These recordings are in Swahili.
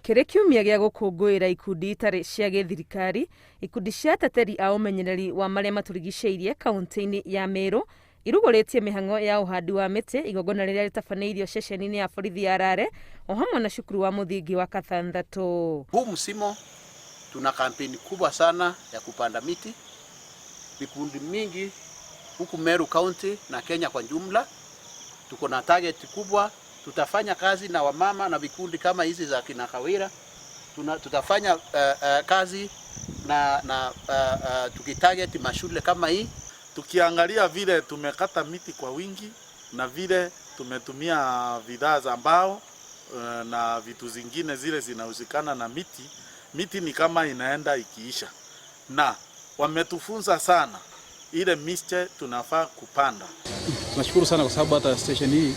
Kĩrĩ kiumia gĩa gũkũngũĩra ikundi itarĩ cia gĩthirikari, ikundi cia ateteri a ũmenyereri wa marĩa matũrigicĩirie kaunti-inĩ ya Meru irugũrĩtie mĩhang'o ya ũhandi wa mĩtĩ, igongona rĩrĩa rĩtabanĩirio ceceni-inĩ ya borithi ya Rare o hamwe na cukuru wa mũthingi wa Kathandatu. Huu msimu tuna kampeni kubwa sana ya kupanda miti. Vikundi mingi huku Meru County na Kenya kwa jumla tuko na target kubwa. Tutafanya kazi na wamama na vikundi kama hizi za kina Kawira. Tutafanya kazi na tukitarget mashule kama hii. Tukiangalia vile tumekata miti kwa wingi na vile tumetumia bidhaa za mbao na vitu zingine zile zinahusikana na miti. Miti ni kama inaenda ikiisha, na wametufunza sana ile miche tunafaa kupanda. Tunashukuru sana kwa sababu hata station hii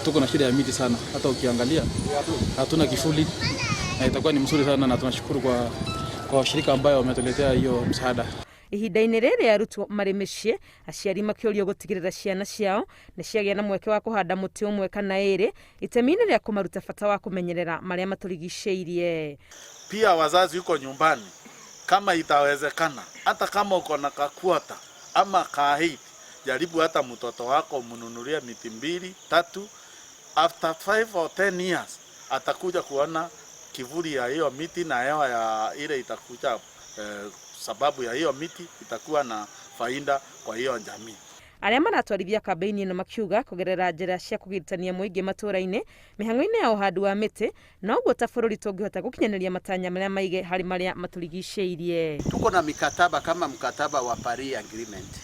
tuko na shida ya miti sana. Hata ukiangalia hatuna kifuli, na itakuwa ni mzuri sana, na tunashukuru kwa washirika ambao wametuletea hiyo msaada. Ihinda-inĩ rĩrĩ arutwo marĩ mĩciĩ, aciari makĩũrio gũtigĩrĩra ciana ciao nĩ ciagĩa na mweke wa kũhanda mũtĩ ũmwe kana ĩrĩ, itemi-inĩ rĩa kũmaruta bata wa kũmenyerera marĩa matũrigicĩirie. Pia wazazi yuko nyumbani, kama itawezekana, hata kama uko na kakuota ama kahiti, jaribu hata mtoto wako mnunulie miti 2, 3. After 5 or 10 years atakuja kuona kivuli ya hiyo miti na hewa ya ile itakuja, sababu ya hiyo miti itakuwa na faida kwa hiyo jamii. Arĩa maratwarithia kampeni ĩno makiuga kũgerera njĩra cia kũgirĩtania mũingĩ matũũra-inĩ mĩhang'o-inĩ ya ũhandi wa mĩtĩ, na ũguo ta bũrũri tũngĩhota gũkinyanĩria matanya marĩa maige harĩ marĩa matũrigicĩirie. Tuko na mikataba kama mkataba wa Paris Agreement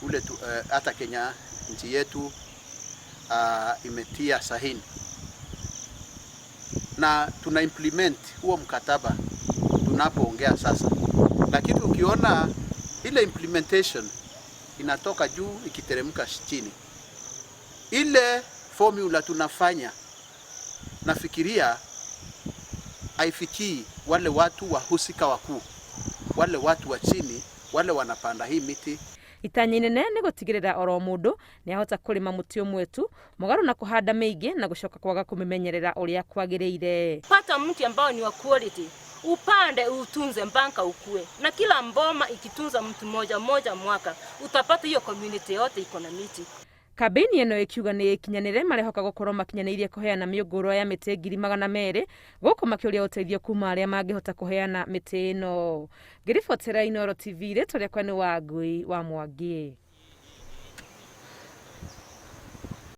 ule hata Kenya nchi yetu imetia sahihi, na tuna implement huo mkataba tunapoongea sasa. Lakini ukiona ile implementation inatoka juu ikiteremka chini, ile formula tunafanya, nafikiria haifikii wale watu wahusika wakuu, wale watu wa chini, wale wanapanda hii miti. Itanya inene nĩ gũtigĩrĩra oro mũndũ nĩ ahota kũrĩma mũtĩ ũmwe tu, mũgarũ na kũhanda mĩingĩ na gũcoka kwaga kũmĩmenyerera ũrĩa kwagĩrĩire. Pata mti ambao ni wa quality, upande utunze mpaka ukue, na kila mboma ikitunza mtu moja mwaka utapata hiyo community yote iko na miti. Kampeni ĩno ĩkiuga nĩ ĩkinyanĩre marehoka gũkorwo makinyanĩirie kũheana mĩũngũrwa ya mĩtĩ 200,000 gũkũ makĩũria ũteithio kuma arĩa mangĩhota kũheana mĩtĩ ĩno. Ngĩribotera Inooro TV, rĩtwa rĩakwa nĩ Wangui wa Mwangi.